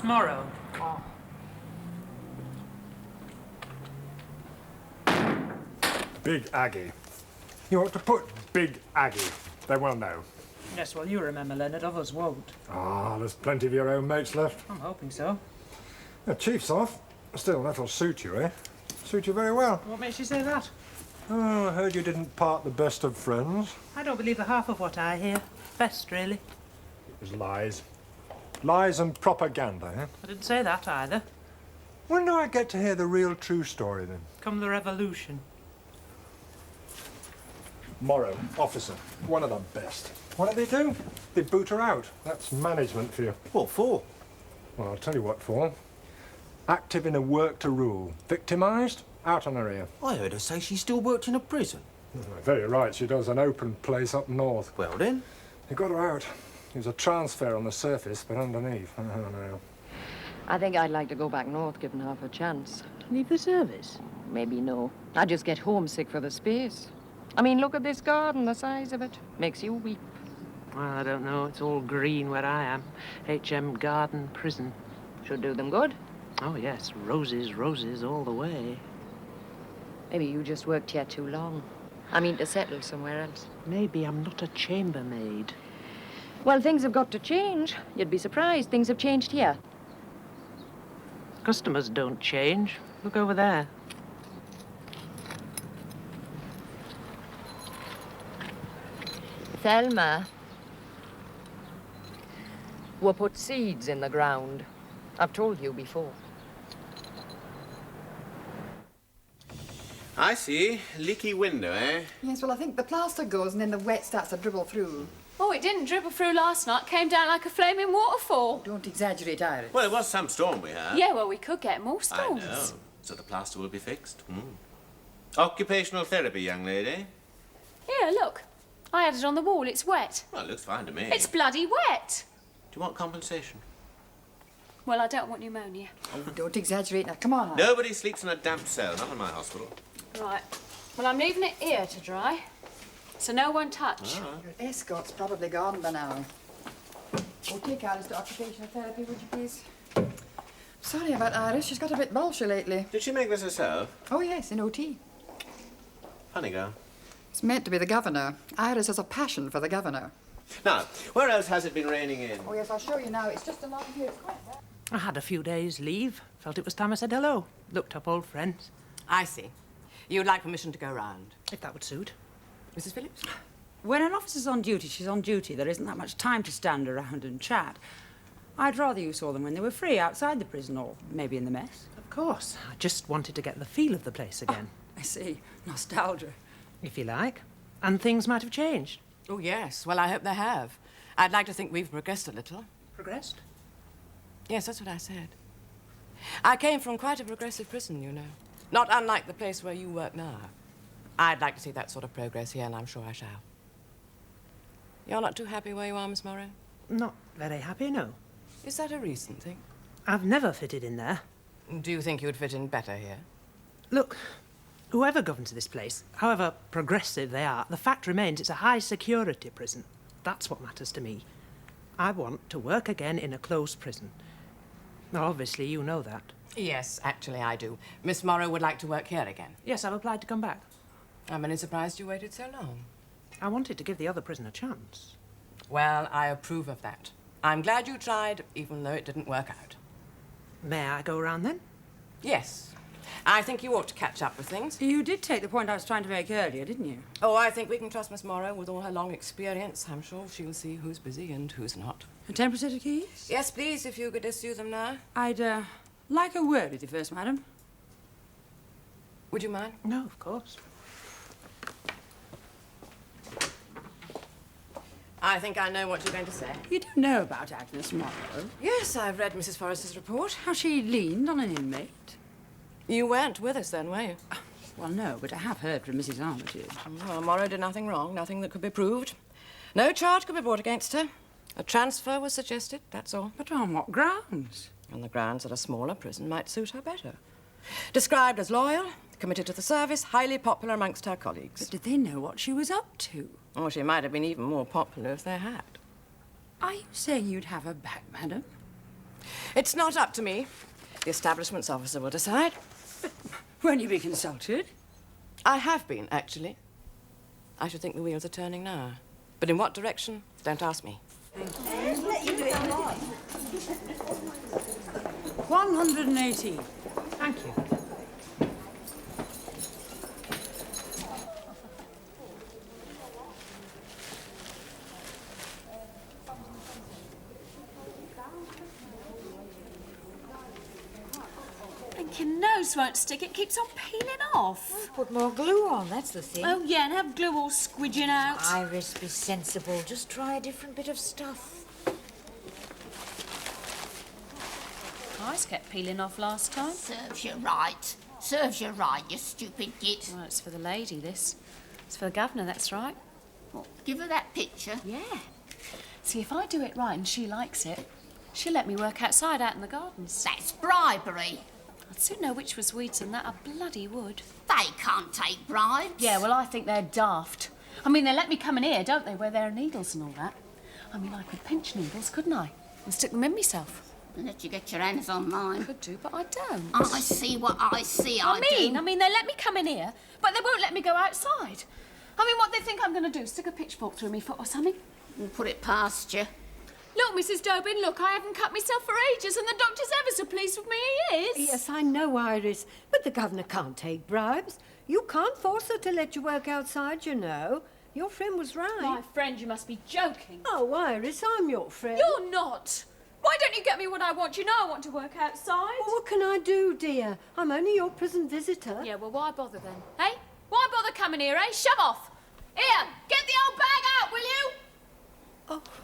Miss Morrow. Oh. Big Aggie. You ought to put Big Aggie. They will know. Yes, well, you remember, Leonard. Others won't. Ah, there's plenty of your own mates left. I'm hoping so. The chief's off. Still, that'll suit you, eh? Suit you very well. What makes you say that? Oh, I heard you didn't part the best of friends. I don't believe the half of what I hear. Best, really. It was lies. Lies and propaganda, eh? I didn't say that either. When do I get to hear the real true story, then? Come the revolution. Morrow, officer. One of the best. What did they do? They boot her out. That's management for you. What for? Well, I'll tell you what for. Active in a work to rule. Victimised? Out on her ear. I heard her say she still worked in a prison. Very right, she does. An open place up north. Well then? They got her out. It was a transfer on the surface, but underneath. Oh, no. I think I'd like to go back north, given half a chance. Leave the service? Maybe no. I just get homesick for the space. I mean, look at this garden, the size of it. Makes you weep. Well, I don't know. It's all green where I am. HM Garden Prison. Should do them good. Oh, yes. Roses, roses all the way. Maybe you just worked here too long. I mean, to settle somewhere else. Maybe I'm not a chambermaid. Well, things have got to change. You'd be surprised. Things have changed here. Customers don't change. Look over there. Thelma. We'll put seeds in the ground. I've told you before. I see. Leaky window, eh? Yes, well, I think the plaster goes and then the wet starts to dribble through. Oh, it didn't dribble through last night. Came down like a flaming waterfall. Don't exaggerate, Iris. Well, it was some storm we had. Yeah, well, we could get more I storms. know. So the plaster will be fixed. Occupational therapy, young lady. Here, look. I had it on the wall. It's wet. Well, it looks fine to me. It's bloody wet. Do you want compensation? Well, I don't want pneumonia. Oh, don't exaggerate now. Come on, Iris. Nobody sleeps in a damp cell, not in my hospital. Right. Well, I'm leaving it here to dry, so no one touch. Your escort's probably gone by now. Oh, take Iris to occupational therapy, would you please? Sorry about Iris. She's got a bit bolshy lately. Did she make this herself? Oh, yes, in OT. Funny girl. It's meant to be the governor. Iris has a passion for the governor. Now, where else has it been raining in? Oh, yes, I'll show you now. It's just along here. It's quite wet. I had a few days' leave. Felt it was time I said hello. Looked up old friends. I see. You'd like permission to go round. If that would suit. Mrs. Phillips? When an officer's on duty, she's on duty. There isn't that much time to stand around and chat. I'd rather you saw them when they were free, outside the prison, or maybe in the mess. Of course. I just wanted to get the feel of the place again. I see. Nostalgia. If you like. And things might have changed. Oh, yes. Well, I hope they have. I'd like to think we've progressed a little. Progressed? Yes, that's what I said. I came from quite a progressive prison, you know. Not unlike the place where you work now. I'd like to see that sort of progress here, and I'm sure I shall. You're not too happy where you are, Miss Morrow? Not very happy, no. Is that a recent thing? I've never fitted in there. Do you think you'd fit in better here? Look, whoever governs this place, however progressive they are, the fact remains it's a high-security prison. That's what matters to me. I want to work again in a closed prison. Now, obviously, you know that. Yes, actually, I do. Miss Morrow would like to work here again. Yes, I've applied to come back. I'm only surprised you waited so long. I wanted to give the other prison a chance. Well, I approve of that. I'm glad you tried, even though it didn't work out. May I go around then? Yes. I think you ought to catch up with things. You did take the point I was trying to make earlier, didn't you? Oh, I think we can trust Miss Morrow with all her long experience. I'm sure she'll see who's busy and who's not. A temporary set of keys? Yes, please, if you could issue them now. I'd, like a word with you first, madam. Would you mind? No, of course. I think I know what you're going to say. You don't know about Agnes Morrow. Yes, I've read Mrs. Forrester's report. How she leaned on an inmate. You weren't with us then, were you? Well, no, but I have heard from Mrs. Armitage. Well, Morrow did nothing wrong, nothing that could be proved. No charge could be brought against her. A transfer was suggested, that's all. But on what grounds? On the grounds that a smaller prison might suit her better. Described as loyal, committed to the service, highly popular amongst her colleagues. But did they know what she was up to? Or she might have been even more popular if they had. Are you saying you'd have her back, madam? It's not up to me. The establishment's officer will decide. Won't you be consulted? I have been, actually. I should think the wheels are turning now. But in what direction? Don't ask me. 180. Thank you. Your nose won't stick. It keeps on peeling off. Put more glue on, that's the thing. Oh, yeah, and have glue all squidging out. Iris, be sensible. Just try a different bit of stuff. Eyes kept peeling off last time. Serves you right. Serves you right, you stupid git. Well, it's for the lady, this. It's for the governor, that's right. What, give her that picture? Yeah. See, if I do it right and she likes it, she'll let me work outside out in the gardens. That's bribery. I'd soon know which was weeds and that I bloody would. They can't take bribes. Yeah, well, I think they're daft. I mean, they let me come in here, don't they, where there are needles and all that. I mean, I could pinch needles, couldn't I? And stick them in myself. And let you get your hands on mine. Could do, but I don't. I see what I see, I do. mean, they let me come in here, but they won't let me go outside. I mean, what they think I'm going to do, stick a pitchfork through me foot or something? We'll put it past you. Look, Mrs. Dobin, look, I haven't cut myself for ages, and the doctor's ever so pleased with me, he is. Yes, I know, Iris, but the governor can't take bribes. You can't force her to let you work outside, you know. Your friend was right. My friend, you must be joking. Oh, Iris, I'm your friend. You're not. Why don't you get me what I want? You know I want to work outside. Well, what can I do, dear? I'm only your prison visitor. Yeah, well, why bother then? Hey? Why bother coming here, eh? Shove off. Here, get the old bag out, will you?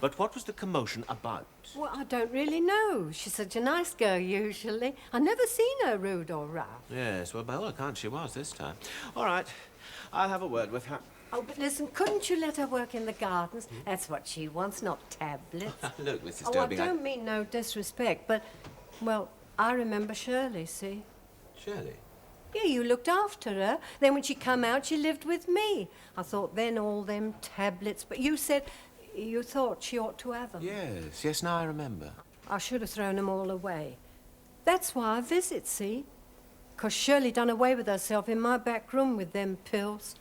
But what was the commotion about? Well, I don't really know. She's such a nice girl, usually. I've never seen her rude or rough. Yes, well, by all accounts, she was this time. All right, I'll have a word with her. Oh, but listen, couldn't you let her work in the gardens? That's what she wants, not tablets. Look, Mrs. Oh, Dobing, I don't mean no disrespect, but, well, I remember Shirley, see? Shirley? Yeah, you looked after her. Then when she come out, she lived with me. I thought then all them tablets, but you said you thought she ought to have them. Yes, now I remember. I should have thrown them all away. That's why I visit, see? 'Cause Shirley done away with herself in my back room with them pills.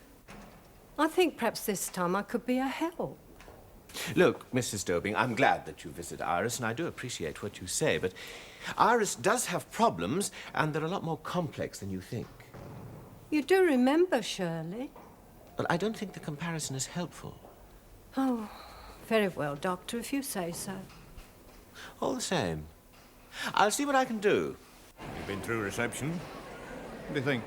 I think perhaps this time I could be a help. Look, Mrs. Dobing, I'm glad that you visit Iris, and I do appreciate what you say, but Iris does have problems, and they're a lot more complex than you think. You do remember Shirley? But I don't think the comparison is helpful. Oh, very well, Doctor, if you say so. All the same, I'll see what I can do. You've been through reception. What do you think?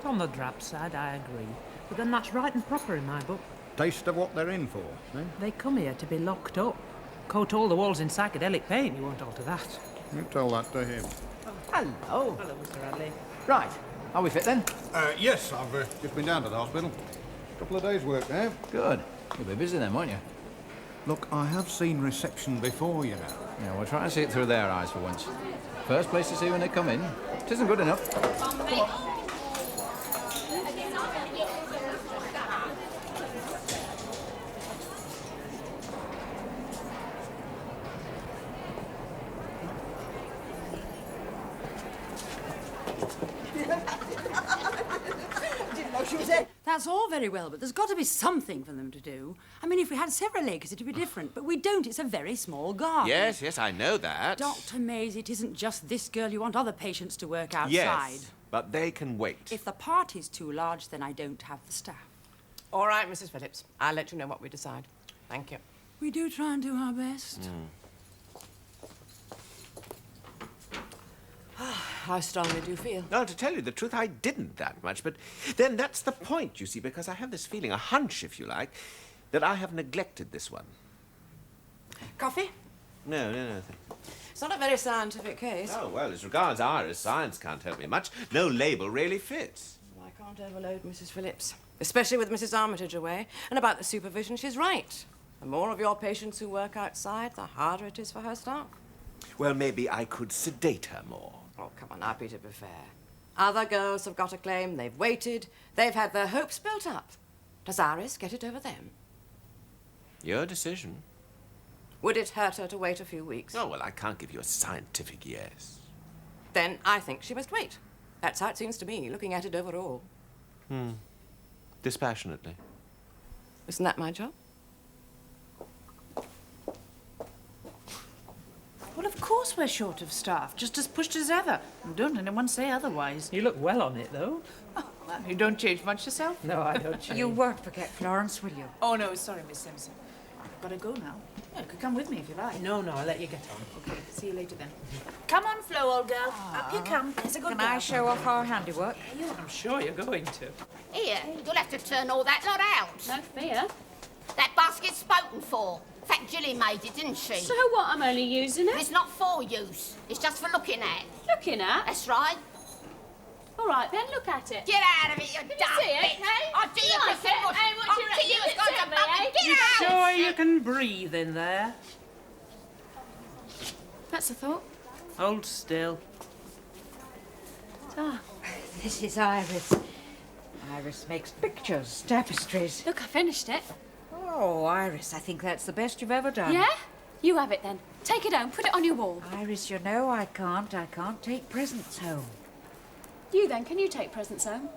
On the drab side, I agree. But then that's right and proper in my book. Taste of what they're in for, eh? They come here to be locked up. Coat all the walls in psychedelic paint, you won't alter that. You tell that to him. Hello. Hello, Mr. Radley. Right. Are we fit then? Yes, I've just been down to the hospital. Couple of days' work there. Good. You'll be busy then, won't you? Look, I have seen reception before, you know. Yeah, we'll try and see it through their eyes for once. First place to see when they come in. It isn't good enough. That's all very well, but there's got to be something for them to do. I mean, if we had several acres, it'd be different, but we don't. It's a very small garden. Yes, I know that. Dr. Mays, it isn't just this girl. You want other patients to work outside. Yes, but they can wait. If the party's too large, then I don't have the staff. All right, Mrs. Phillips. I'll let you know what we decide. Thank you. We do try and do our best. How strongly do you feel? Well, to tell you the truth, I didn't that much, but then that's the point, you see, because I have this feeling, a hunch, if you like, that I have neglected this one. Coffee? No. It's not a very scientific case. Oh, well, as regards Iris, science can't help me much. No label really fits. I can't overload Mrs. Phillips, especially with Mrs. Armitage away. And about the supervision, she's right. The more of your patients who work outside, the harder it is for her staff. Well, maybe I could sedate her more. Oh, come on, now, Peter, be fair. Other girls have got a claim, they've waited, they've had their hopes built up. Does Iris get it over them? Your decision. Would it hurt her to wait a few weeks? Oh, well, I can't give you a scientific yes. Then I think she must wait. That's how it seems to me, looking at it overall. Dispassionately. Isn't that my job? Well, of course we're short of staff, just as pushed as ever. And don't anyone say otherwise. You look well on it, though. Oh, well, you don't change much yourself? No, I don't change. You won't forget Florence, will you? Oh, no, sorry, Miss Simpson. I've got to go now. Yeah, you could come with me if you like. No, I'll let you get on. Okay, see you later then. Come on, Flo, old girl. Up you come. There's a good Can girl. I show off our handiwork? I'm sure you're going to. Here, you'll have to turn all that lot out. No fear. That basket's spoken for. In fact, Gilly made it, didn't she? So what, I'm only using it? It's not for use. It's just for looking at. Looking at? That's right. All right, then, look at it. Get out of it, you Can you dumb see it, bitch. hey? I'll do you Like for it? Hey, what do you reckon? you You got can to see me, fucking eh? get You out. sure you can breathe in there? That's a thought. Hold still. Ah, This is Iris. Iris makes pictures, tapestries. look, I finished it. Oh, Iris, I think that's the best you've ever done. Yeah? You have it then. Take it home, put it on your wall. Iris, you know I can't take presents home. You then, can you take presents home?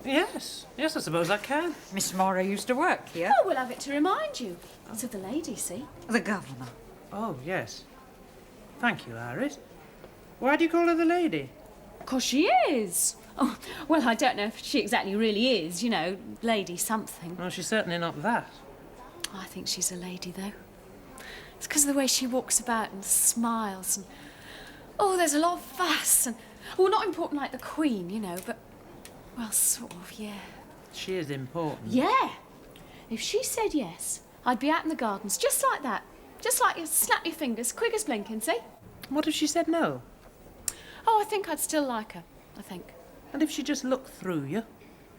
Yes, I suppose I can. Miss Morrow used to work here. Oh, we'll have it to remind you. It's of the lady, see? The governor. Oh, yes. Thank you, Iris. Why do you call her the lady? 'Cause she is. Oh, well, I don't know if she exactly really is, you know, lady something. Well, she's certainly not that. I think she's a lady, though. It's because of the way she walks about and smiles and... Oh, there's a lot of fuss and... Well, not important like the Queen, you know, but... Well, sort of, yeah. She is important. Yeah. If she said yes, I'd be out in the gardens just like that. Just like you snap your fingers, quick as blinking, see? What if she said no? Oh, I think I'd still like her, I think. And if she just looked through you,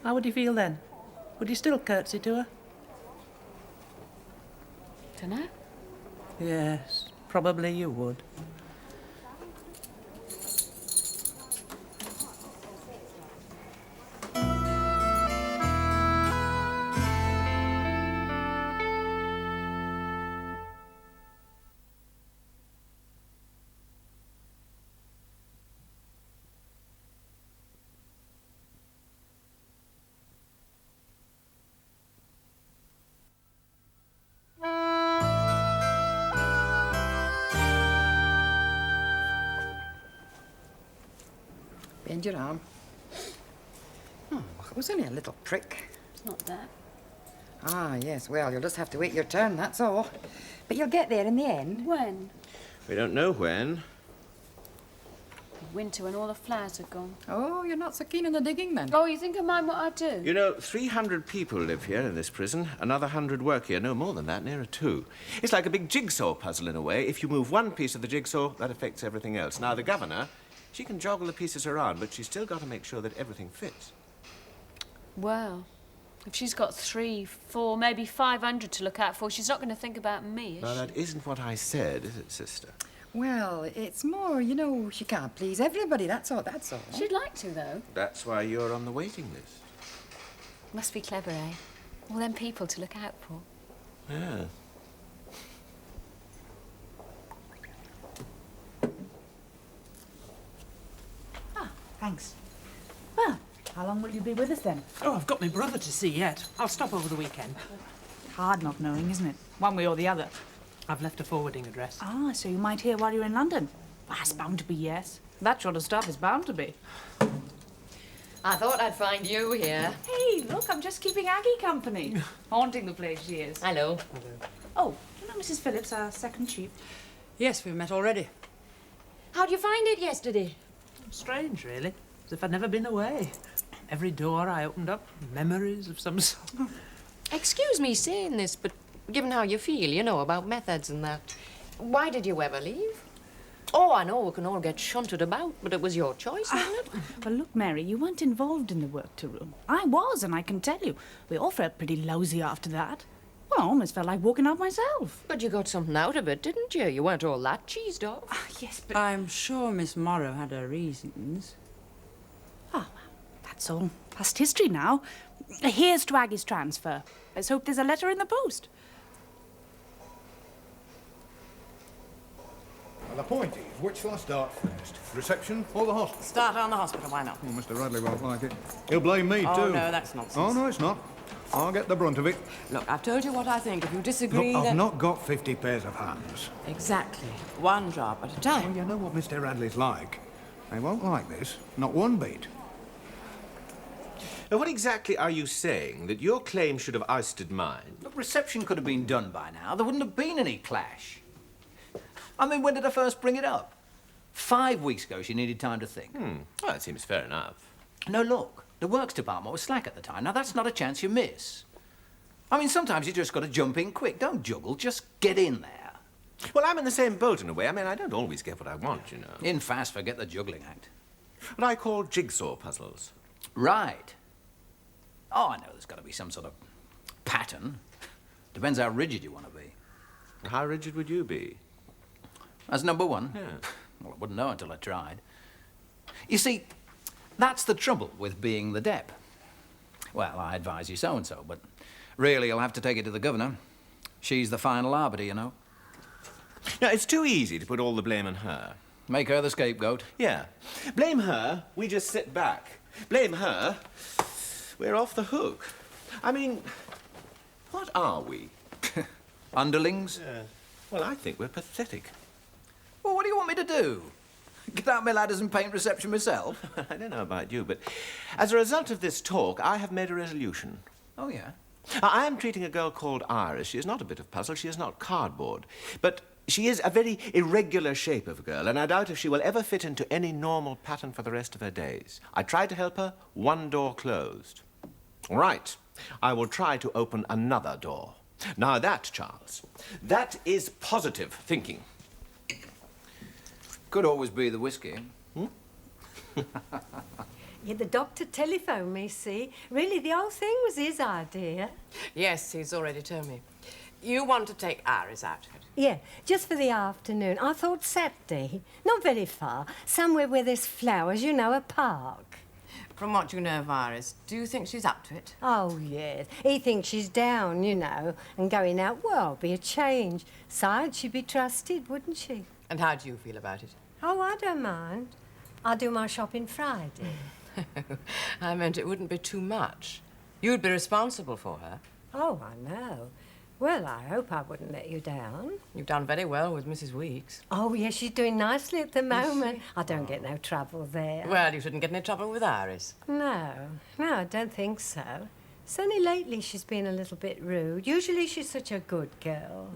how would you feel then? Would you still curtsy to her? Dunno. Yes, probably you would. Bend your arm. Oh, it was only a little prick. It's not that. Ah, yes, well, you'll just have to wait your turn, that's all. But you'll get there in the end. When? We don't know when. Winter when all the flowers are gone. Oh, you're not so keen on the digging, then? Oh, you think I mind what I do? You know, 300 people live here in this prison. Another 100 work here. No more than that, nearer 2. It's like a big jigsaw puzzle in a way. If you move one piece of the jigsaw, that affects everything else. Now, the governor, she can joggle the pieces around, but she's still got to make sure that everything fits. Well, if she's got 3, 4, maybe 500 to look out for, she's not going to think about me, is Now, she? that isn't what I said, is it, sister? Well, it's more, you know, she can't please everybody, that's all. She'd like to, though. That's why you're on the waiting list. Must be clever, eh? All them people to look out for. Yeah. Ah, thanks. Well, how long will you be with us then? Oh, I've got my brother to see yet. I'll stop over the weekend. Hard not knowing, isn't it? One way or the other. I've left a forwarding address. Ah, so you might hear while you're in London. Well, that's bound to be yes. That sort of stuff is bound to be. I thought I'd find you here. Hey, look, I'm just keeping Aggie company. Haunting the place she is. Hello. Oh, do you know Mrs. Phillips, our second chief? Yes, we've met already. How'd you find it yesterday? Strange, really. As if I'd never been away. Every door I opened up, memories of some sort. Excuse me saying this, but given how you feel, you know, about methods and that, why did you ever leave? Oh, I know we can all get shunted about, but it was your choice, wasn't it? Well, look, Mary, you weren't involved in the work to room. I was, and I can tell you, we all felt pretty lousy after that. Well, I almost felt like walking out myself. But you got something out of it, didn't you? You weren't all that cheesed off. Yes, but... I'm sure Miss Morrow had her reasons. Oh, that's all. Past history now. Here's to Aggie's transfer. Let's hope there's a letter in the post. the point is, which shall I start first? Reception or the hospital? Start on the hospital, why not? Oh, Mr. Radley won't like it. He'll blame me, Oh, too. no, that's nonsense. Oh, no, it's not. I'll get the brunt of it. Look, I've told you what I think. If you disagree, Look, then... I've not got 50 pairs of hands. Exactly. One job at a time. Well, you know what Mr. Radley's like. They won't like this. Not one bit. Now, what exactly are you saying? That your claim should have ousted mine? Look, reception could have been done by now. There wouldn't have been any clash. I mean, when did I first bring it up? 5 weeks ago, she needed time to think. Well, that seems fair enough. No, look, the works department was slack at the time. Now, that's not a chance you miss. I mean, sometimes you just got to jump in quick. Don't juggle, just get in there. Well, I'm in the same boat in a way. I mean, I don't always get what I want, you know. In fast, forget the juggling act. What I call jigsaw puzzles. Right. Oh, I know there's got to be some sort of pattern. Depends how rigid you want to be. How rigid would you be? That's number one. Yeah. Well, I wouldn't know until I tried. You see, that's the trouble with being the dep. Well, I advise you so-and-so, but really you'll have to take it to the governor. She's the final arbiter, you know. Now, it's too easy to put all the blame on her. Make her the scapegoat. Yeah. Blame her, we just sit back. Blame her, we're off the hook. I mean, what are we? Underlings? Yeah. Well, I think we're pathetic. Well, what do you want me to do? Get out my ladders and paint reception myself? I don't know about you, but as a result of this talk, I have made a resolution. Oh, yeah? I am treating a girl called Iris. She is not a bit of puzzle. She is not cardboard. But she is a very irregular shape of girl, and I doubt if she will ever fit into any normal pattern for the rest of her days. I tried to help her. One door closed. All right. I will try to open another door. Now that, Charles, that is positive thinking. Could always be the whiskey. Yeah, the doctor telephoned me, see? Really, the whole thing was his idea. Yes, he's already told me. You want to take Iris out? Yeah, just for the afternoon. I thought Saturday. Not very far. Somewhere where there's flowers, you know, a park. From what you know of Iris, do you think she's up to it? Oh, yes. He thinks she's down, you know, and going out, well, be a change. Besides, she'd be trusted, wouldn't she? And how do you feel about it? Oh, I don't mind. I'll do my shopping Friday. I meant it wouldn't be too much. You'd be responsible for her. Oh, I know. Well, I hope I wouldn't let you down. You've done very well with Mrs. Weeks. Oh, yes, she's doing nicely at the moment. I don't get no trouble there. Well, you shouldn't get any trouble with Iris. No, I don't think so. It's only lately she's been a little bit rude. Usually she's such a good girl.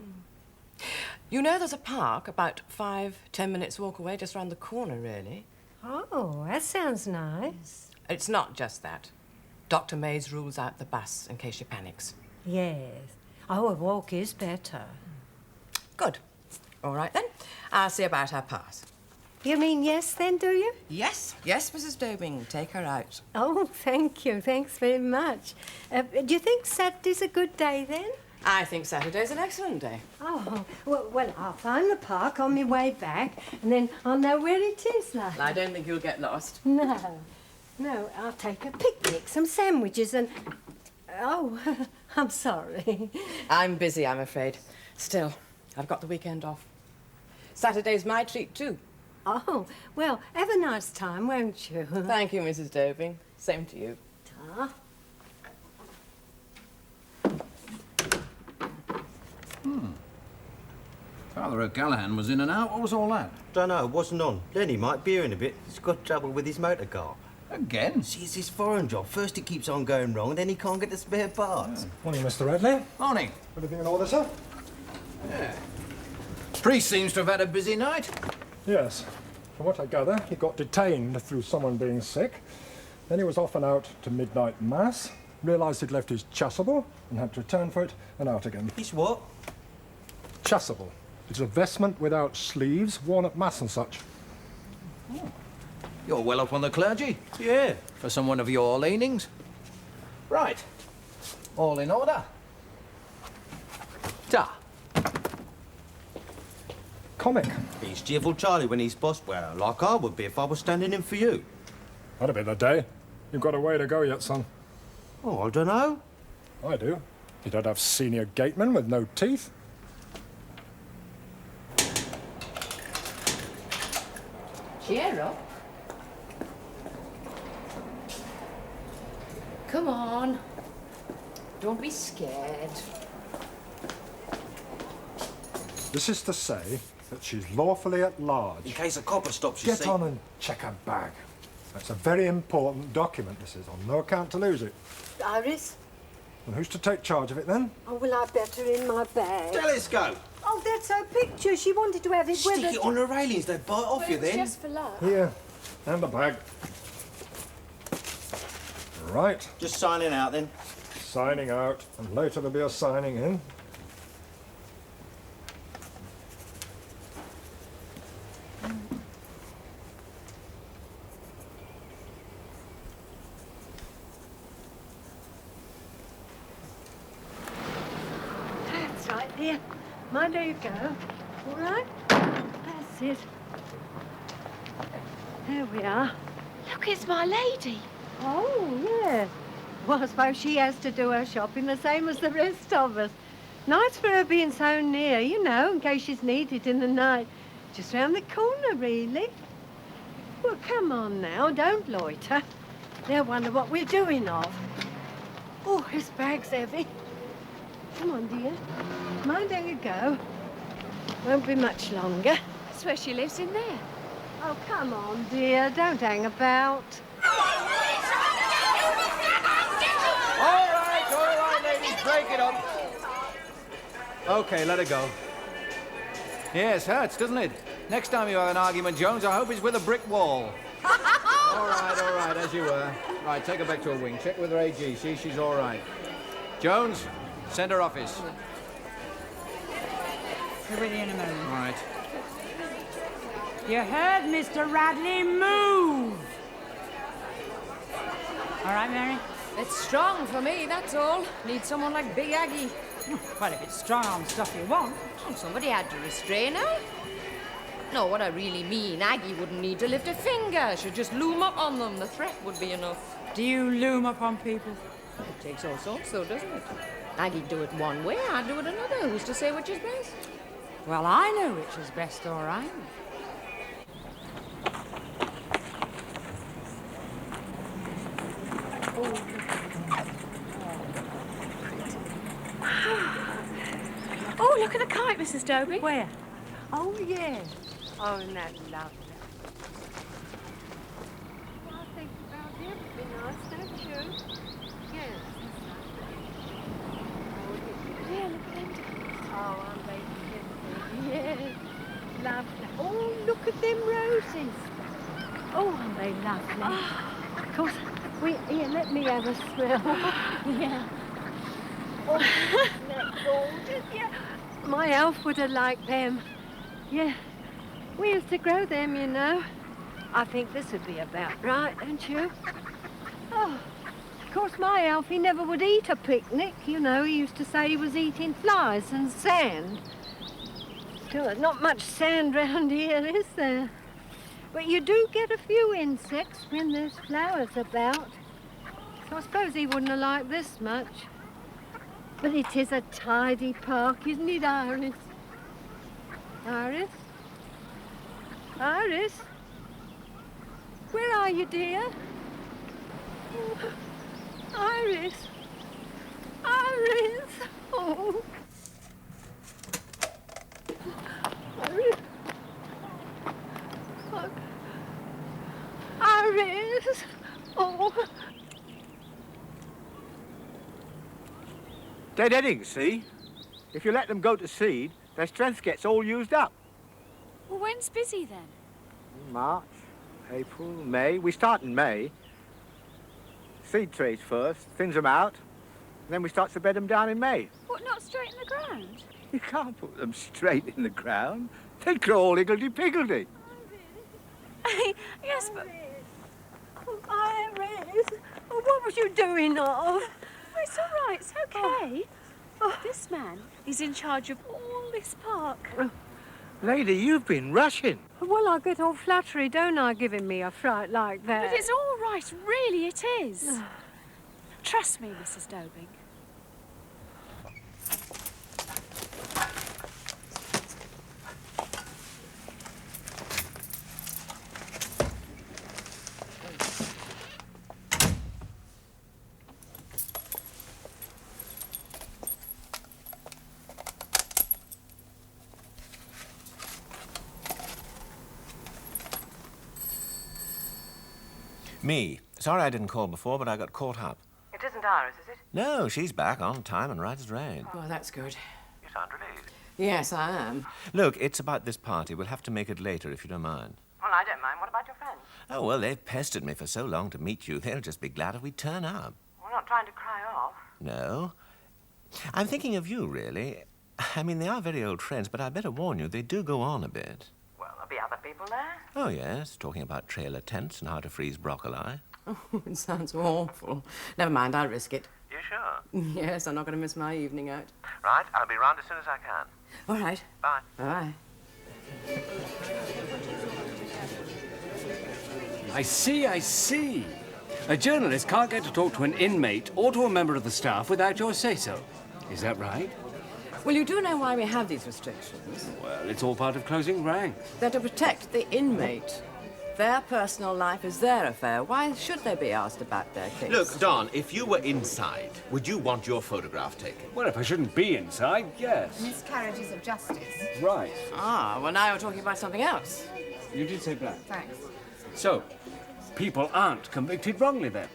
You know there's a park about 5-10 minutes walk away, just round the corner, really. Oh, that sounds nice. It's not just that. Dr. Mays rules out the bus in case she panics. Yes. Oh, a walk is better. Good. All right, then. I'll see about her pass. You mean yes, then, do you? Yes, Mrs. Dobing. Take her out. Oh, thank you. Thanks very much. Do you think Saturday's a good day, then? I think Saturday's an excellent day. Oh, well, I'll find the park on my way back, and then I'll know where it is, like. I don't think you'll get lost. No, I'll take a picnic, some sandwiches, and... Oh, I'm sorry. I'm busy, I'm afraid. Still, I've got the weekend off. Saturday's my treat, too. Oh, well, have a nice time, won't you? Thank you, Mrs. Dobing. Same to you. Ta. Father O'Callaghan was in and out. What was all that? Don't know, wasn't on. Lenny might be here in a bit. He's got trouble with his motor car. Again? See, it's his foreign job. First it keeps on going wrong, and then he can't get the spare parts. Morning, Mr. Radley. Morning. Anything in order, sir? Yeah. Priest seems to have had a busy night. Yes. From what I gather, he got detained through someone being sick. Then he was off and out to midnight mass, realised he'd left his chasuble and had to return for it and out again. His what? Chasuble. It's a vestment without sleeves, worn at mass and such. Oh. You're well up on the clergy. Yeah. For someone of your leanings. Right. All in order. Ta. Comic. He's cheerful Charlie when he's boss. Well, like I would be if I was standing in for you. That'd be the day. You've got a way to go yet, son. Oh, I don't know. I do. You don't have senior gatemen with no teeth. Cheer up. Come on. Don't be scared. This is to say that she's lawfully at large. In case a copper stops, you Get see. on and check her bag. That's a very important document, this is, on no account to lose it. Iris? And who's to take charge of it then? Oh, well, I better in my bag. Telescope! Oh, that's her picture. She wanted to have it with her. Stick it on the railings, they bite off you then. Just for luck. Here, and the bag. Right. Just signing out then. Signing out, and later there'll be a signing in. That's right, dear. Mind where you go. All right? That's it. There we are. Look, it's my lady. Oh, yeah. Well, I suppose she has to do her shopping the same as the rest of us. Nice for her being so near, you know, in case she's needed in the night. Just round the corner, really. Well, come on now, don't loiter. They'll wonder what we're doing of. Oh, this bag's heavy. Come on, dear. Mind how you go. Won't be much longer. That's where she lives, in there. Oh, come on, dear. Don't hang about. All right, ladies, break it up. OK, let her go. Yes, hurts, doesn't it? Next time you have an argument, Jones, I hope it's with a brick wall. All right, as you were. Right, take her back to her wing. Check with her AG, see she's all right. Jones, send her office. Be with you in a moment. All right. You heard, Mr. Radley, move! All right, Mary? It's strong for me, that's all. Need someone like Big Aggie. Well, if it's strong-arm stuff you want. Oh, somebody had to restrain her. No, what I really mean, Aggie wouldn't need to lift a finger. She'd just loom up on them. The threat would be enough. Do you loom up on people? It takes all sorts, though, doesn't it? Aggie'd do it one way, I'd do it another. Who's to say which is best? Well, I know which is best, all right. Oh, look at the kite, Mrs. Dobie. Where? Oh, yeah. Oh, isn't that lovely? Well, I think about here would be nice, don't you? Yes. Yeah, look at them. Oh, aren't they pretty? Yes. Lovely. Oh, look at them roses. Oh, aren't they lovely? Of course, here, let me have a smell. Yeah. Oh, isn't that gorgeous? Yeah. My elf would have liked them. Yeah. We used to grow them, you know. I think this would be about right, don't you? Oh, of course, my elf, he never would eat a picnic. You know, he used to say he was eating flies and sand. Still, there's not much sand round here, is there? But you do get a few insects when there's flowers about. So I suppose he wouldn't have liked this much. But it is a tidy park, isn't it, Iris? Iris? Iris? Where are you, dear? Oh, Iris? Iris? Oh. Iris? Oh. Iris? Oh. Dead headings, see? If you let them go to seed, their strength gets all used up. Well, when's busy then? March, April, May. We start in May. Seed trays first, thins them out, and then we start to bed them down in May. What, not straight in the ground? You can't put them straight in the ground. They'd grow all higgledy-piggledy. Yes, but... Oh, Iris, oh, what was you doing of? Oh, it's all right, it's okay. Oh. This man is in charge of all this park. Lady, you've been rushing. Well, I get all fluttery, don't I, giving me a fright like that? But it's all right, really it is. Trust me, Mrs. Dobing. Me. Sorry I didn't call before, but I got caught up. It isn't Iris, is it? No, she's back on time and right as rain. Well, that's good. You sound relieved. Yes, I am. Look, it's about this party. We'll have to make it later if you don't mind. Well, I don't mind. What about your friends? Oh, well, they've pestered me for so long to meet you. They'll just be glad if we turn up. We're not trying to cry off. No. I'm thinking of you, really. I mean, they are very old friends, but I better warn you, they do go on a bit. Well, there'll be other people there. Oh, yes, talking about trailer tents and how to freeze broccoli. Oh, it sounds awful. Never mind, I'll risk it. You sure? Yes, I'm not going to miss my evening out. Right, I'll be round as soon as I can. All right. Bye. Bye. I see. A journalist can't get to talk to an inmate or to a member of the staff without your say-so. Is that right? Well, you do know why we have these restrictions. Well, it's all part of closing ranks. They're to protect the inmate. Their personal life is their affair. Why should they be asked about their case? Look, Don, if you were inside, would you want your photograph taken? Well, if I shouldn't be inside, yes. Miscarriages of justice. Right. Ah, well, now you're talking about something else. You did say black. Thanks. So, people aren't convicted wrongly then?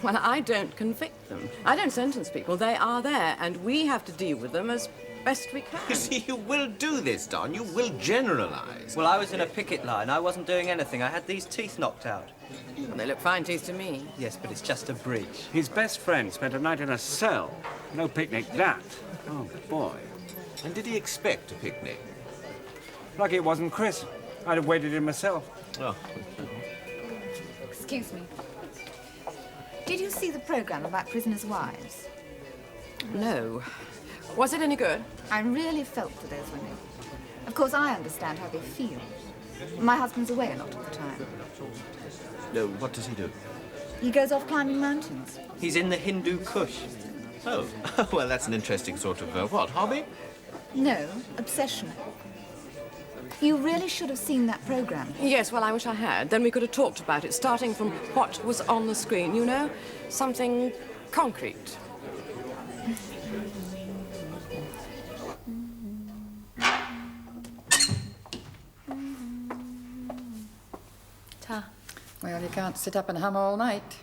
Well, I don't convict them. I don't sentence people. They are there, and we have to deal with them as best we can. You see, you will do this, Don. You will generalize. Well, I was in a picket line. I wasn't doing anything. I had these teeth knocked out. Well, they look fine teeth to me. Yes, but it's just a bridge. His best friend spent a night in a cell. No picnic, that. Oh, boy. And did he expect a picnic? Lucky it wasn't Chris. I'd have waited in myself. Oh. Excuse me. Did you see the programme about prisoners' wives? No. Was it any good? I really felt for those women. Of course, I understand how they feel. My husband's away a lot of the time. No, what does he do? He goes off climbing mountains. He's in the Hindu Kush. Oh, well, that's an interesting sort of, what, hobby? No, obsession. You really should have seen that programme. Yes, well, I wish I had. Then we could have talked about it, starting from what was on the screen, you know? Something concrete. Ta. Well, you can't sit up and hum all night.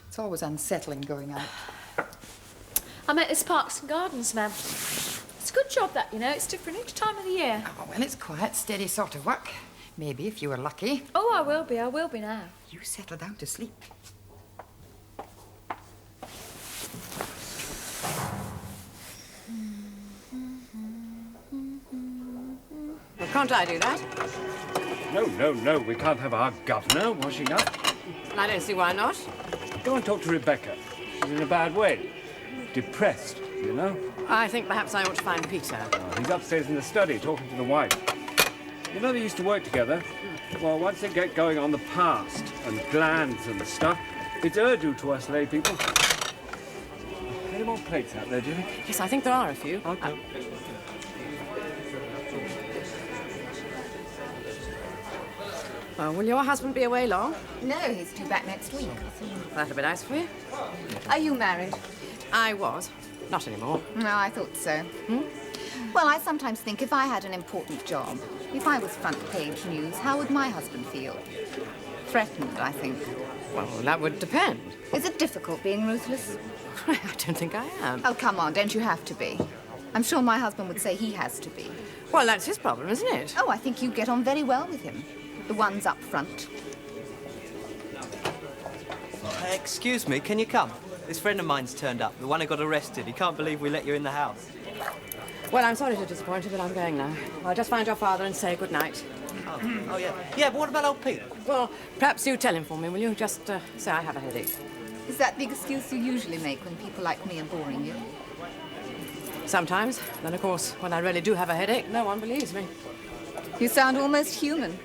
It's always unsettling going out. I met this Parks and Gardens man. It's a good job, that, you know. It's different each time of the year. Oh, well, it's quiet, steady sort of work. Maybe if you were lucky. Oh, I will be now. You settle down to sleep. Well, can't I do that? No, we can't have our governor washing up. I don't see why not. Go and talk to Rebecca. She's in a bad way. Depressed, you know? I think perhaps I ought to find Peter. Oh, he's upstairs in the study talking to the wife. You know they used to work together? Well, once they get going on the past and glands and stuff, it's Urdu to us lay people. Any more plates out there, do you think? Yes, I think there are a few. Okay. Will your husband be away long? No, he's due back next week. That'll be nice for you. Are you married? I was. Not anymore. No, I thought so. Well, I sometimes think if I had an important job, if I was front page news, how would my husband feel? Threatened, I think. Well, that would depend. Is it difficult being ruthless? I don't think I am. Oh, come on, don't you have to be? I'm sure my husband would say he has to be. Well, that's his problem, isn't it? Oh, I think you get on very well with him. The ones up front. Excuse me, can you come? This friend of mine's turned up, the one who got arrested. He can't believe we let you in the house. Well, I'm sorry to disappoint you, but I'm going now. I'll just find your father and say good night. Oh, yeah. Yeah, but what about old Pete? Well, perhaps you tell him for me, will you? Just say I have a headache. Is that the excuse you usually make when people like me are boring you? Sometimes. Then, of course, when I really do have a headache, no one believes me. You sound almost human.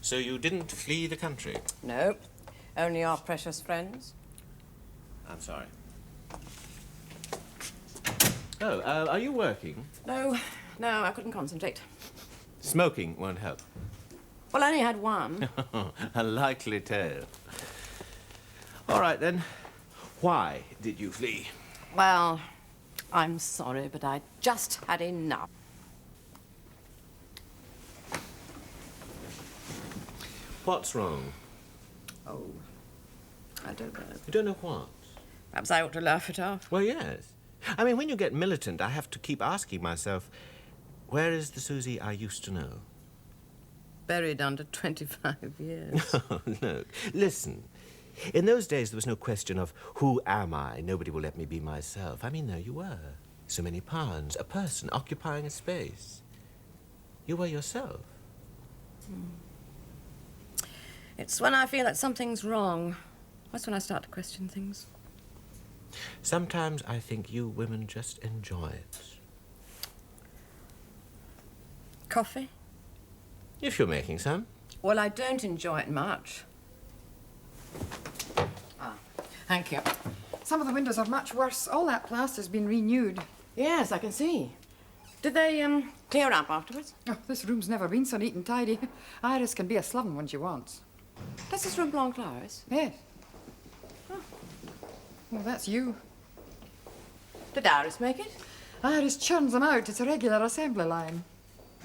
So you didn't flee the country? No, only our precious friends. I'm sorry. Oh, are you working? No, I couldn't concentrate. Smoking won't help. Well, I only had one. A likely tale. All right, then. Why did you flee? Well, I'm sorry, but I just had enough. What's wrong? Oh, I don't know. You don't know what? Perhaps I ought to laugh it off. Well, yes. I mean, when you get militant, I have to keep asking myself, where is the Susie I used to know? Buried under 25 years. Oh, look, listen. In those days, there was no question of, who am I? Nobody will let me be myself. I mean, there you were. So many pounds, a person occupying a space. You were yourself. It's when I feel that something's wrong. That's when I start to question things. Sometimes I think you women just enjoy it. Coffee? If you're making some. Well, I don't enjoy it much. Thank you. Some of the windows are much worse. All that plaster's been renewed. Yes, I can see. Did they, clear up afterwards? Oh, this room's never been so neat and tidy. Iris can be a sloven when she wants. Does this room belong to Iris? Yes. Oh. Well, that's you. Did Iris make it? Iris churns them out. It's a regular assembly line.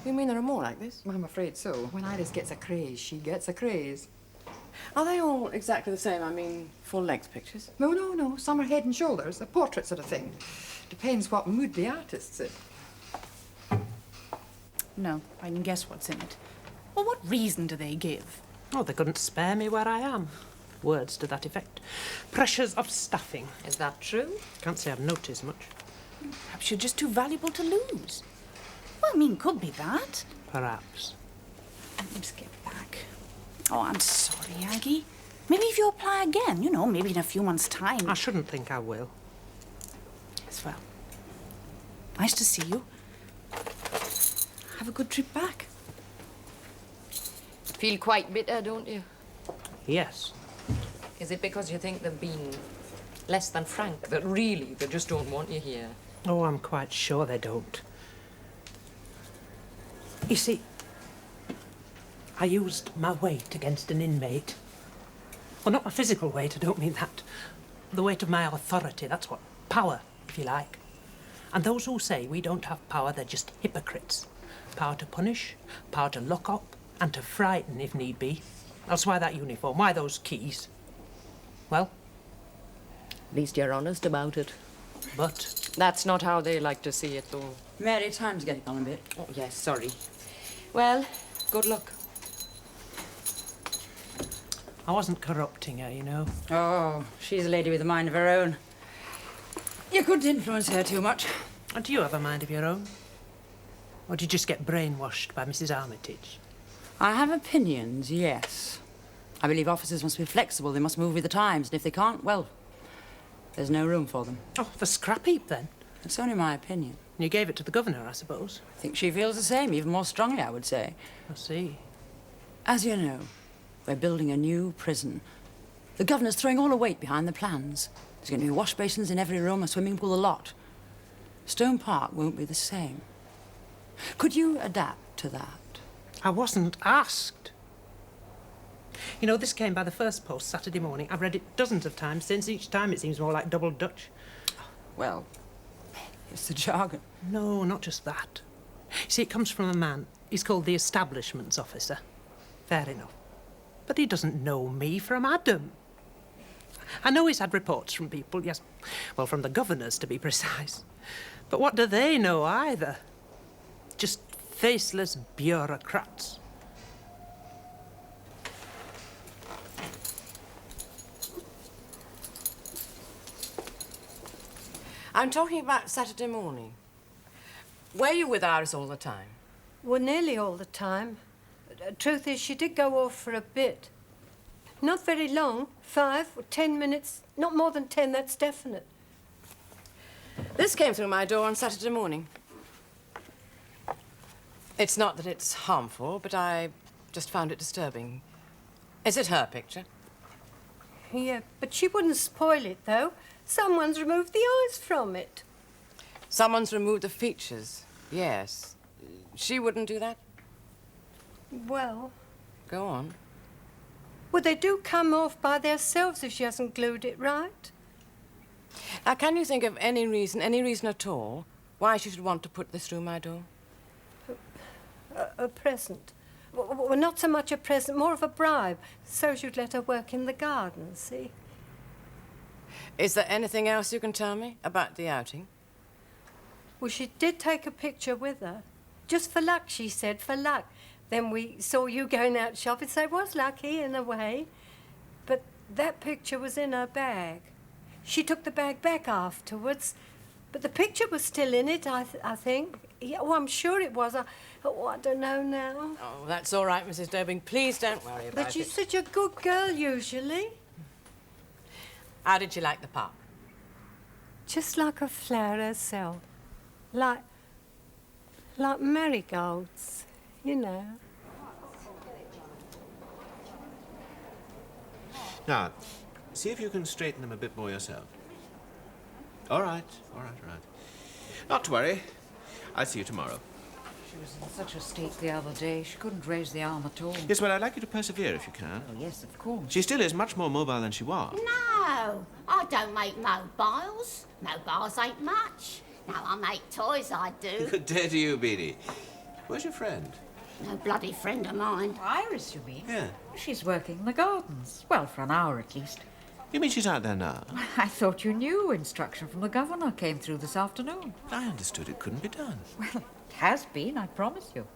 You mean there are more like this? I'm afraid so. When Iris gets a craze, she gets a craze. Are they all exactly the same? I mean, full-length pictures? No. Some are head and shoulders, a portrait sort of thing. Depends what mood the artist's in. No, I can guess what's in it. Well, what reason do they give? Oh, they couldn't spare me where I am. Words to that effect. Pressures of staffing. Is that true? Can't say I've noticed much. Perhaps you're just too valuable to lose. Well, I mean, could be that. Perhaps. Let me just get back. Oh, I'm sorry, Aggie. Maybe if you apply again, you know, maybe in a few months' time. I shouldn't think I will. Yes, well. Nice to see you. Have a good trip back. Feel quite bitter, don't you? Yes. Is it because you think they've been less than frank, that really they just don't want you here? Oh, I'm quite sure they don't. You see, I used my weight against an inmate. Well, not my physical weight, I don't mean that. The weight of my authority, that's what. Power, if you like. And those who say we don't have power, they're just hypocrites. Power to punish, power to lock up, and to frighten if need be. Else why that uniform? Why those keys? Well? At least you're honest about it. But? That's not how they like to see it, though. Mary, time's getting on a bit. Oh, yes, sorry. Well, good luck. I wasn't corrupting her, you know. Oh, she's a lady with a mind of her own. You couldn't influence her too much. And do you have a mind of your own? Or do you just get brainwashed by Mrs. Armitage? I have opinions, yes. I believe officers must be flexible. They must move with the times. And if they can't, well, there's no room for them. Oh, the scrap heap, then? It's only my opinion. You gave it to the governor, I suppose? I think she feels the same, even more strongly, I would say. I see. As you know, we're building a new prison. The governor's throwing all the weight behind the plans. There's going to be wash basins in every room, a swimming pool, a lot. Stone Park won't be the same. Could you adapt to that? I wasn't asked. You know, this came by the first post Saturday morning. I've read it dozens of times since. Each time it seems more like double Dutch. Well, it's the jargon. No, not just that. See, it comes from a man. He's called the establishments officer. Fair enough. But he doesn't know me from Adam. I know he's had reports from people, yes, well, from the governors, to be precise. But what do they know either? Just faceless bureaucrats. I'm talking about Saturday morning. Were you with Iris all the time? Well, nearly all the time. Truth is, she did go off for a bit. Not very long, 5 or 10 minutes, not more than 10, that's definite. This came through my door on Saturday morning. It's not that it's harmful, but I Just found it disturbing. Is it her picture? Yeah, but she wouldn't spoil it, though. Someone's removed the eyes from it. Someone's removed the features, yes. She wouldn't do that? Well... Go on. Well, they do come off by themselves if she hasn't glued it right. Now, can you think of any reason at all, why she should want to put this through my door? A present. Well, not so much a present, more of a bribe, so she'd let her work in the garden, see? Is there anything else you can tell me about the outing? Well, she did take a picture with her. Just for luck, she said, for luck. Then we saw you going out shopping, so it was lucky in a way. But that picture was in her bag. She took the bag back afterwards, but the picture was still in it, I think. Yeah, oh, I'm sure it was. I don't know now. Oh, that's all right, Mrs. Dobing. Please don't worry about it. But she's such a good girl, usually. How did you like the park? Just like a flower herself. Like marigolds, you know. Now, see if you can straighten them a bit more yourself. All right. Not to worry. I'll see you tomorrow. She was in such a state the other day, she couldn't raise the arm at all. Yes, well, I'd like you to persevere if you can. Oh, yes, of course. She still is much more mobile than she was. No, I don't make mobiles. Mobiles ain't much. Now I make toys, I do. Good day to you, Beanie. Where's your friend? No bloody friend of mine. Iris, you mean? Yeah. She's working in the gardens. Well, for an hour at least. You mean she's out there now? I thought you knew. Instruction from the governor came through this afternoon. I understood it couldn't be done. Well, it has been, I promise you.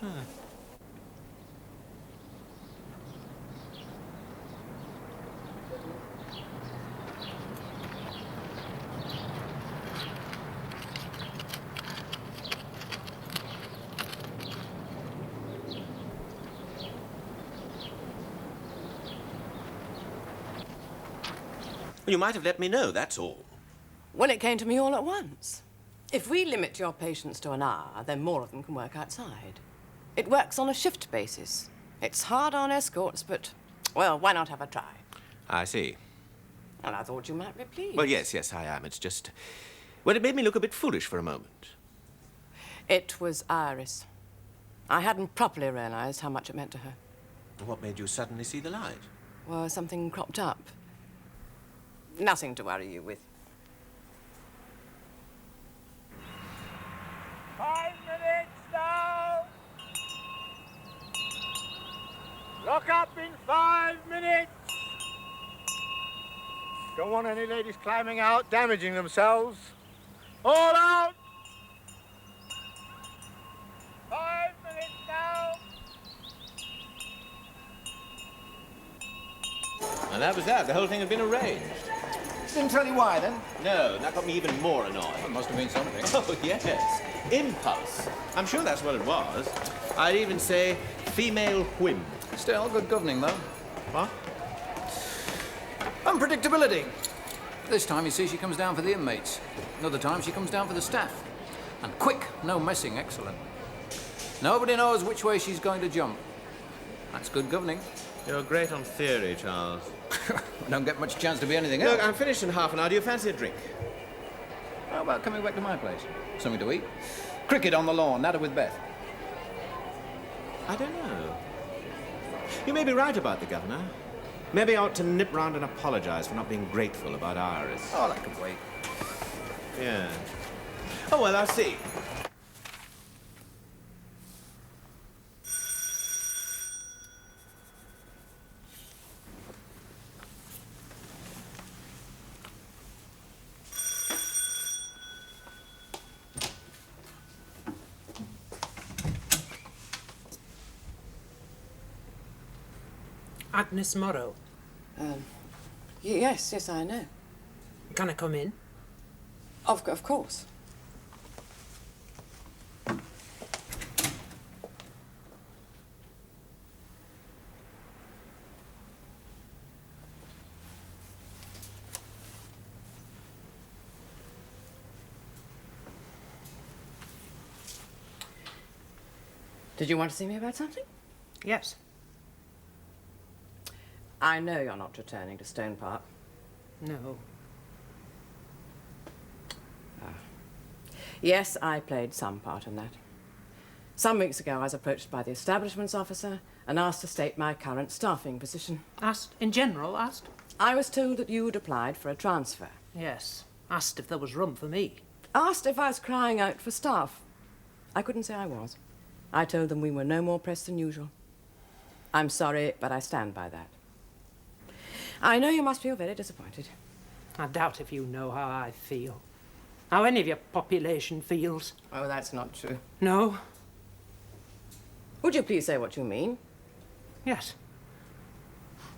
Huh. You might have let me know, that's all. Well, it came to me all at once. If we limit your patients to an hour, then more of them can work outside. It works on a shift basis. It's hard on escorts, but, well, why not have a try? I see. And I thought you might be pleased. Well, yes, I am. It's just... Well, it made me look a bit foolish for a moment. It was Iris. I hadn't properly realized how much it meant to her. What made you suddenly see the light? Well, something cropped up. Nothing to worry you with. 5 minutes now! Lock up in 5 minutes! Don't want any ladies climbing out, damaging themselves. All out! 5 minutes now! And that was that. The whole thing had been arranged. Didn't tell you why, then? No, that got me even more annoyed. It must have been something. Oh, yes. Impulse. I'm sure that's what it was. I'd even say female whim. Still, good governing, though. What? Unpredictability. This time, you see, she comes down for the inmates. Another time, she comes down for the staff. And quick, no messing, excellent. Nobody knows which way she's going to jump. That's good governing. You're great on theory, Charles. I don't get much chance to be anything else. Look, I'm finished in half an hour. Do you fancy a drink? How about coming back to my place? Something to eat? Cricket on the lawn, natter with Beth. I don't know. You may be right about the governor. Maybe I ought to nip round and apologize for not being grateful about Iris. Oh, that could wait. Yeah. Oh, well, I'll see. Agnes Morrow. Yes, I know. Can I come in? Of course. Did you want to see me about something? Yes. I know you're not returning to Stone Park. No. Yes, I played some part in that. Some weeks ago, I was approached by the establishments officer and asked to state my current staffing position. Asked, in general, asked? I was told that you had applied for a transfer. Yes. Asked if there was room for me. Asked if I was crying out for staff. I couldn't say I was. I told them we were no more pressed than usual. I'm sorry, but I stand by that. I know you must feel very disappointed. I doubt if you know how I feel. How any of your population feels. Oh, that's not true. No? Would you please say what you mean? Yes.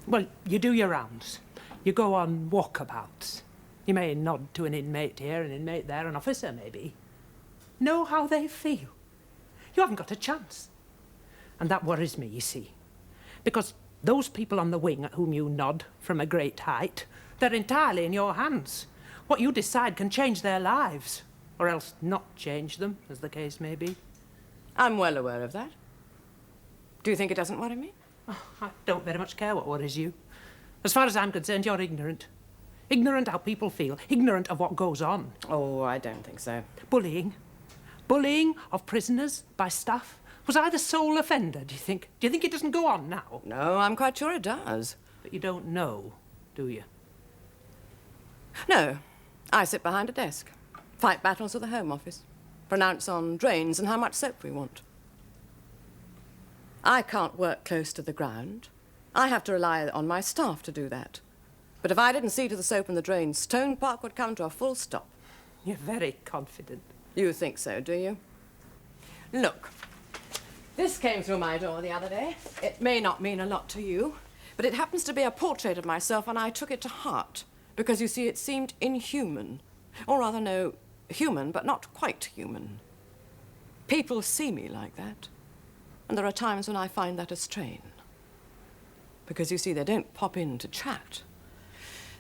Well, you do your rounds. You go on walkabouts. You may nod to an inmate here, an inmate there, an officer maybe. Know how they feel. You haven't got a chance. And that worries me, you see. Because those people on the wing at whom you nod from a great height, they're entirely in your hands. What you decide can change their lives, or else not change them, as the case may be. I'm well aware of that. Do you think it doesn't worry me? Oh, I don't very much care what worries you. As far as I'm concerned, you're ignorant. Ignorant how people feel, ignorant of what goes on. Oh, I don't think so. Bullying. Bullying of prisoners by staff. Was I the sole offender, do you think? Do you think it doesn't go on now? No, I'm quite sure it does. But you don't know, do you? No. I sit behind a desk, fight battles with the Home Office, pronounce on drains and how much soap we want. I can't work close to the ground. I have to rely on my staff to do that. But if I didn't see to the soap and the drains, Stone Park would come to a full stop. You're very confident. You think so, do you? Look, this came through my door the other day. It may not mean a lot to you, but it happens to be a portrait of myself, and I took it to heart. Because, you see, it seemed inhuman. Or rather, no, human, but not quite human. People see me like that. And there are times when I find that a strain. Because, you see, they don't pop in to chat.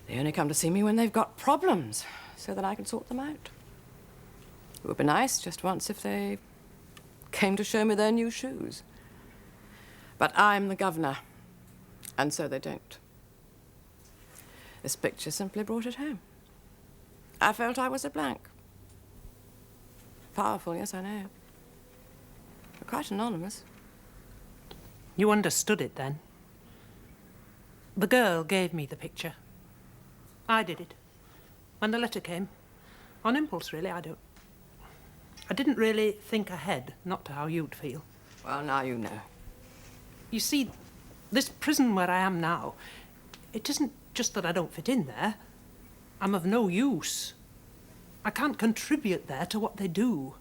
They only come to see me when they've got problems, so that I can sort them out. It would be nice just once if they came to show me their new shoes. But I'm the governor, and so they don't. This picture simply brought it home. I felt I was a blank. Powerful, yes, I know. But quite anonymous. You understood it then? The girl gave me the picture. I did it. When the letter came. On impulse, really, I didn't really think ahead, not to how you'd feel. Well, now you know. You see, this prison where I am now, it isn't just that I don't fit in there. I'm of no use. I can't contribute there to what they do.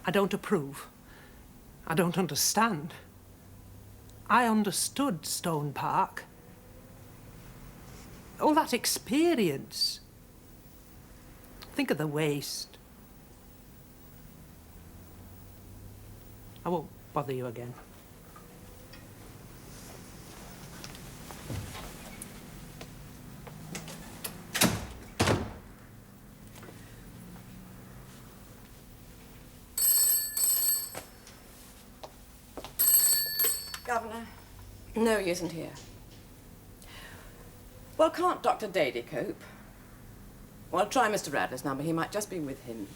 I don't approve. I don't understand. I understood Stone Park. All that experience. Think of the waste. I won't bother you again. Governor? No, he isn't here. Well, can't Dr. Dady cope? Well, try Mr. Radley's number. He might just be with him.